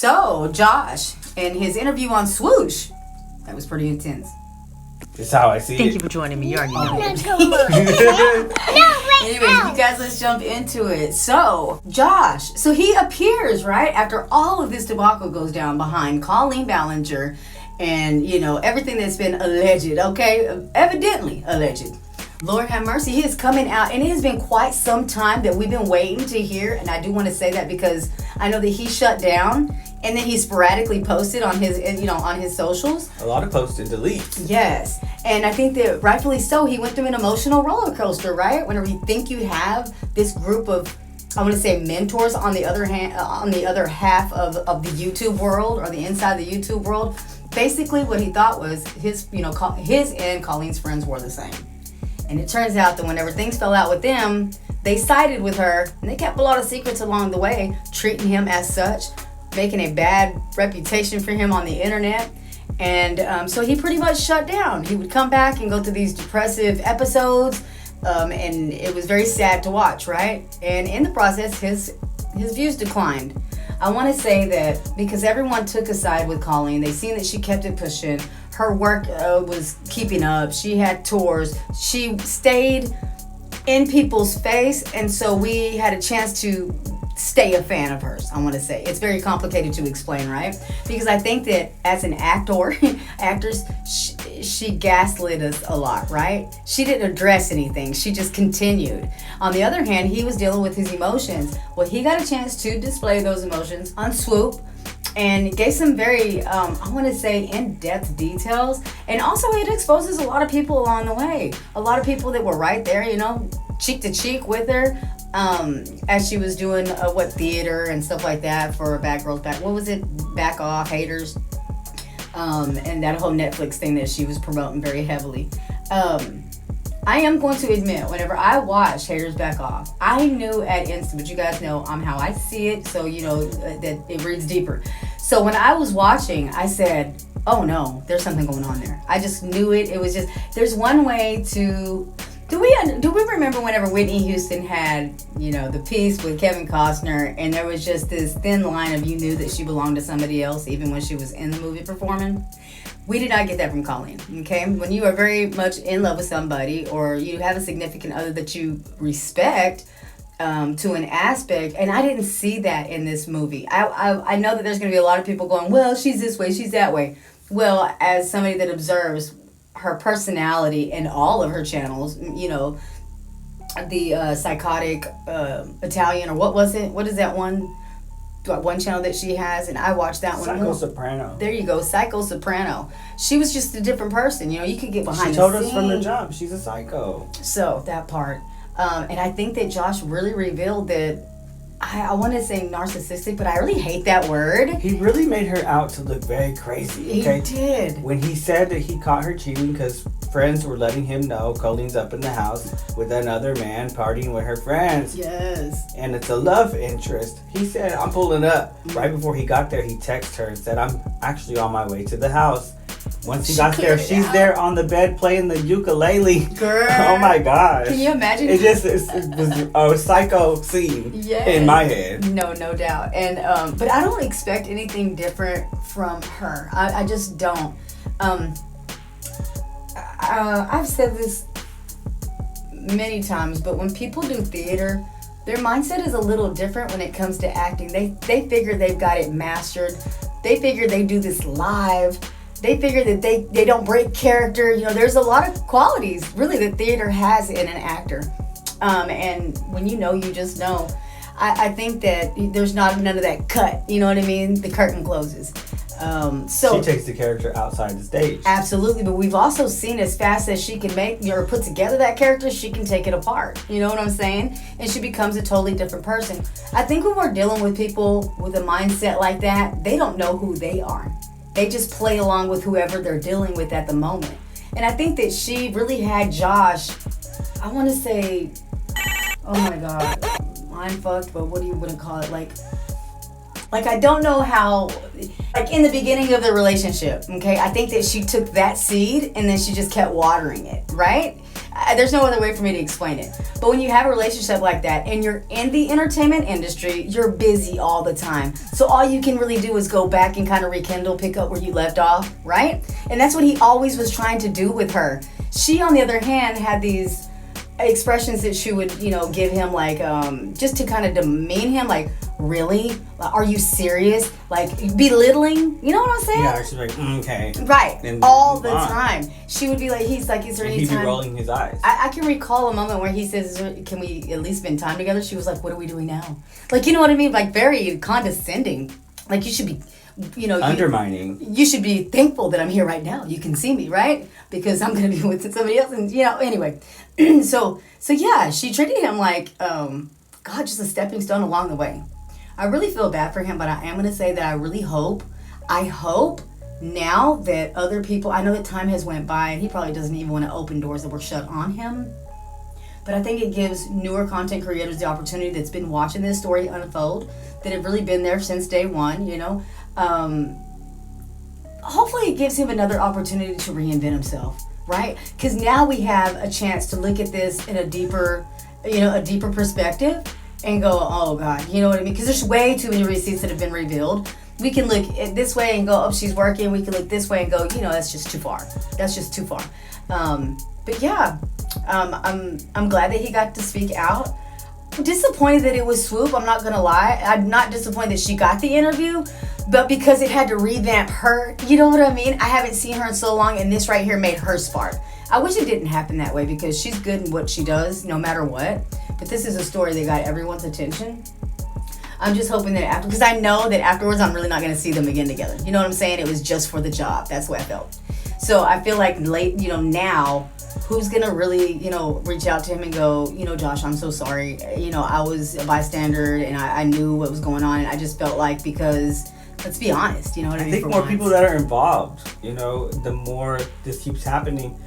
So, Josh, in his interview on Swoosh, that was pretty intense. That's how I see it. Thank you for joining me. You already know. Anyways, you guys, let's jump into it. So, Josh, so he appears, right, after all of this debacle goes down behind Colleen Ballinger and, you know, everything that's been alleged, okay? Evidently alleged. Lord have mercy, he is coming out, and it has been quite some time that we've been waiting to hear, and I do want to say that because I know that he shut down, and then he sporadically posted on his, you know, on his socials. A lot of post and deletes. Yes, and I think that rightfully so, he went through an emotional roller coaster, right? Whenever you think you have this group of, I want to say, mentors on the other hand, on the other half of the YouTube world, or the inside of the YouTube world, basically what he thought was his, you know, his and Colleen's friends were the same. And it turns out that whenever things fell out with them, they sided with her, and they kept a lot of secrets along the way, treating him as such, making a bad reputation for him on the internet. And so he pretty much shut down. He would come back and go through these depressive episodes, and it was very sad to watch, right? And in the process, his views declined. I want to say that because everyone took a side with Colleen, they seen that she kept it pushing. Her work was keeping up. She had tours. She stayed in people's face, and so we had a chance to stay a fan of hers. I want to say it's very complicated to explain, right? Because I think that as an actress, she gaslit us a lot, right? She didn't address anything. She just continued. On the other hand, he was dealing with his emotions. Well, he got a chance to display those emotions on Swoop, and gave some very, I want to say, in-depth details. And also, it exposes a lot of people along the way. A lot of people that were right there, you know, cheek to cheek with her, as she was doing theater and stuff like that for Bad Girls Back. What was it? Back Off, Haters, and that whole Netflix thing that she was promoting very heavily. I am going to admit, whenever I watched Haters Back Off, I knew at instant, but you guys know how I see it, so you know that it reads deeper. So when I was watching, I said, oh no, there's something going on there. I just knew it. It was just, there's one way to, do we remember whenever Whitney Houston had, you know, the piece with Kevin Costner, and there was just this thin line of you knew that she belonged to somebody else even when she was in the movie performing? We did not get that from Colleen, okay? When you are very much in love with somebody, or you have a significant other that you respect to an aspect, and I didn't see that in this movie. I know that there's going to be a lot of people going, well, she's this way, she's that way. Well, as somebody that observes her personality in all of her channels, you know, the psychotic Italian, or what was it? What is that one channel that she has? And I watched that one. Psycho Soprano. There you go, Psycho Soprano. She was just a different person. You know, you could get behind the scenes. She told us from the jump, she's a psycho. So, that part. And I think that Josh really revealed that, I want to say narcissistic, but I really hate that word. He really made her out to look very crazy. Okay? He did. When he said that he caught her cheating because friends were letting him know Colleen's up in the house with another man partying with her friends. Yes. And it's a love interest. He said, I'm pulling up. Right before he got there, he texted her and said, I'm actually on my way to the house. Once he got there, she's there on the bed playing the ukulele. Girl. Oh my gosh. Can you imagine? It was a psycho scene in my head. No doubt. And but I don't expect anything different from her. I just don't. I've said this many times, but when people do theater, their mindset is a little different when it comes to acting. They figure they've got it mastered. They figure they do this live. They figure that they don't break character. You know, there's a lot of qualities really that theater has in an actor. And when you know, you just know. I think that there's none of that cut. You know what I mean? The curtain closes. So she takes the character outside the stage. Absolutely, but we've also seen as fast as she can make or put together that character, she can take it apart. You know what I'm saying? And she becomes a totally different person. I think when we're dealing with people with a mindset like that, they don't know who they are. They just play along with whoever they're dealing with at the moment. And I think that she really had Josh, I want to say, oh my God, mind fucked, but what do you want to call it? Like I don't know how, like in the beginning of the relationship, okay? I think that she took that seed and then she just kept watering it, right? There's no other way for me to explain it. But when you have a relationship like that and you're in the entertainment industry, you're busy all the time. So all you can really do is go back and kind of rekindle, pick up where you left off, right? And that's what he always was trying to do with her. She, on the other hand, had these expressions that she would, give him, like, just to kind of demean him, like, really? Are you serious? Like, belittling? You know what I'm saying? Yeah, she's like, okay. Right. And all the time. She would be like, he's like, is there any time? He'd be rolling his eyes. I can recall a moment where he says, can we at least spend time together? She was like, what are we doing now? Like, you know what I mean? Like, very condescending. Like, you should be, undermining. You should be thankful that I'm here right now. You can see me, right? Because I'm going to be with somebody else. And, anyway. So yeah, she treated him like, God, just a stepping stone along the way. I really feel bad for him, but I am going to say that I hope now that other people, I know that time has went by and he probably doesn't even want to open doors that were shut on him. But I think it gives newer content creators the opportunity that's been watching this story unfold, that have really been there since day one, hopefully it gives him another opportunity to reinvent himself, right? Because now we have a chance to look at this in a deeper perspective and go, oh God, you know what I mean? Because there's way too many receipts that have been revealed. We can look at this way and go, oh, she's working. We can look this way and go, that's just too far. That's just too far. But yeah, I'm glad that he got to speak out. I'm disappointed that it was Swoop. I'm not gonna lie. I'm not disappointed that she got the interview, but because it had to revamp her, you know what I mean? I haven't seen her in so long, and this right here made her spark. I wish it didn't happen that way because she's good in what she does, no matter what. But this is a story that got everyone's attention. I'm just hoping that because I know that afterwards I'm really not going to see them again together. You know what I'm saying? It was just for the job. That's the way I felt. So I feel like now, who's going to really, reach out to him and go, Josh, I'm so sorry. I was a bystander and I knew what was going on. And I just felt like because, let's be honest, you know what I mean? I think more people that are involved, the more this keeps happening,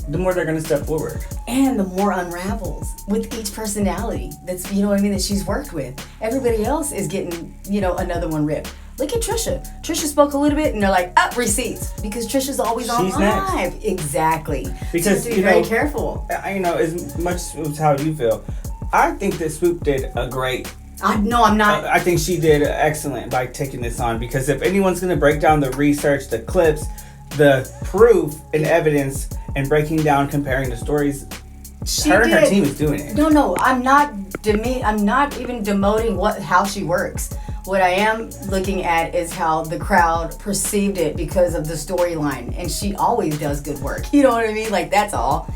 the more they're going to step forward. And the more unravels with each personality that's, that she's worked with. Everybody else is getting, another one ripped. Look at Trisha. Trisha spoke a little bit and they're like, receipts. Because Trisha's always on live. Next. Exactly. Because, so you have to be very careful. As much as how you feel, I think that Swoop did a great... I'm not... I think she did excellent by taking this on. Because if anyone's going to break down the research, the clips, the proof and evidence... and breaking down, comparing the stories, her team is doing it. No, I'm not even demoting how she works. What I am looking at is how the crowd perceived it because of the storyline, and she always does good work. You know what I mean? Like, that's all.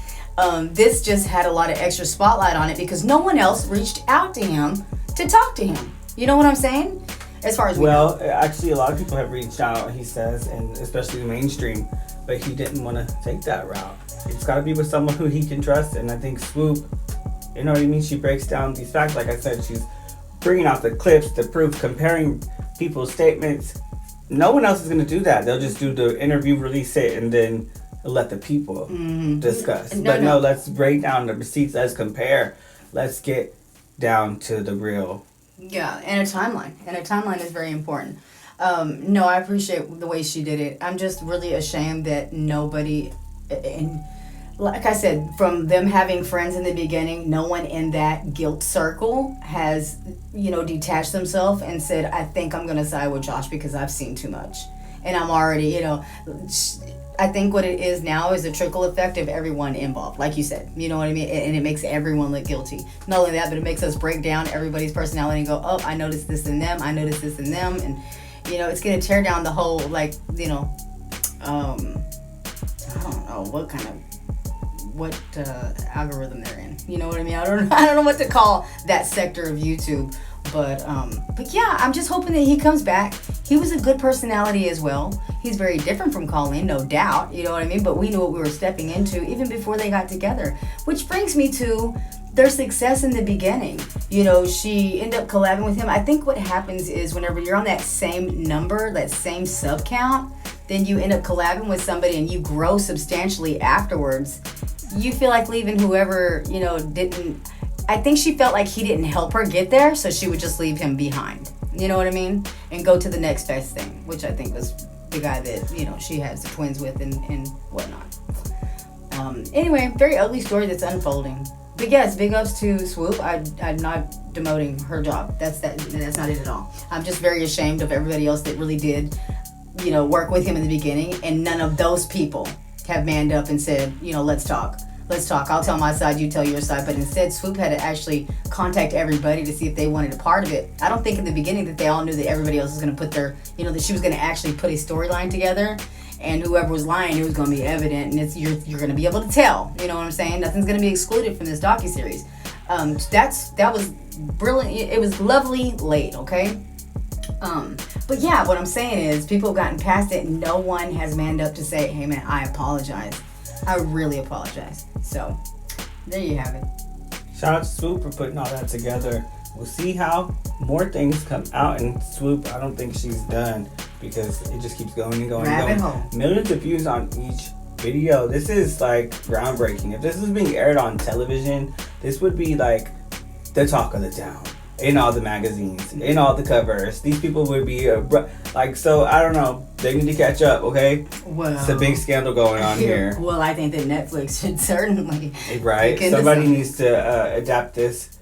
This just had a lot of extra spotlight on it because no one else reached out to him to talk to him. You know what I'm saying? As far as we know. Actually, a lot of people have reached out, he says, and especially mainstream. But he didn't want to take that route. It's got to be with someone who he can trust. And I think Swoop, you know what I mean? She breaks down these facts. Like I said, she's bringing out the clips, the proof, comparing people's statements. No one else is going to do that. They'll just do the interview, release it, and then let the people discuss. No, let's break down the receipts. Let's compare. Let's get down to the real. Yeah, and a timeline. And a timeline is very important. No, I appreciate the way she did it. I'm just really ashamed that nobody, and like I said, from them having friends in the beginning, no one in that guilt circle has, detached themselves and said, I think I'm going to side with Josh because I've seen too much. And I'm already, I think what it is now is a trickle effect of everyone involved, like you said. You know what I mean? And it makes everyone look guilty. Not only that, but it makes us break down everybody's personality and go, oh, I noticed this in them. I noticed this in them. And it's going to tear down the whole, I don't know what algorithm they're in. You know what I mean? I don't know what to call that sector of YouTube. But yeah, I'm just hoping that he comes back. He was a good personality as well. He's very different from Coleen, no doubt. You know what I mean? But we knew what we were stepping into even before they got together. Which brings me to their success in the beginning. She ended up collabing with him. I think what happens is whenever you're on that same number, that same sub count, then you end up collabing with somebody and you grow substantially afterwards. You feel like leaving whoever, didn't... I think she felt like he didn't help her get there, so she would just leave him behind. You know what I mean? And go to the next best thing, which I think was the guy that, she has the twins with and whatnot. Anyway, very ugly story that's unfolding. But yes, big ups to Swoop. I'm not demoting her job. That's not it at all. I'm just very ashamed of everybody else that really did, work with him in the beginning, and none of those people have manned up and said, let's talk. I'll tell my side, you tell your side. But instead, Swoop had to actually contact everybody to see if they wanted a part of it. I don't think in the beginning that they all knew that everybody else was going to put their, that she was going to actually put a storyline together. And whoever was lying, it was going to be evident, and you're going to be able to tell. You know what I'm saying? Nothing's going to be excluded from this docuseries. That was brilliant. It was lovely late, okay? But yeah, what I'm saying is people have gotten past it. And no one has manned up to say, hey man, I apologize. I really apologize. So there you have it. Shout out to Swoop for putting all that together. We'll see how more things come out. And Swoop, I don't think she's done, because it just keeps going and going and going. Millions of views on each video. This is like groundbreaking. If this was being aired on television, this would be like the talk of the town. In all the magazines, in all the covers. These people would be so I don't know. They need to catch up, okay? Well, it's a big scandal going on here. Well, I think that Netflix should certainly. Right. Somebody needs to adapt this,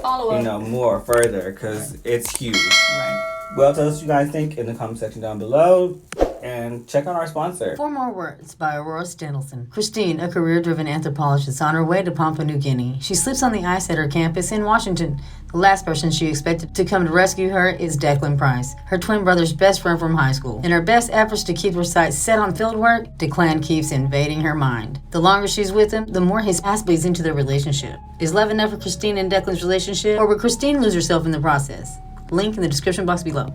follow up, more further, because it's huge. Right. Well, tell us what you guys think in the comment section down below. And check out our sponsor. 4 More Words by Aurora Stenulson. Christine, a career-driven anthropologist, on her way to Papua New Guinea. She slips on the ice at her campus in Washington. The last person she expected to come to rescue her is Declan Price, her twin brother's best friend from high school. In her best efforts to keep her sights set on fieldwork, Declan keeps invading her mind. The longer she's with him, the more his past bleeds into their relationship. Is love enough for Christine and Declan's relationship, or will Christine lose herself in the process? Link in the description box below.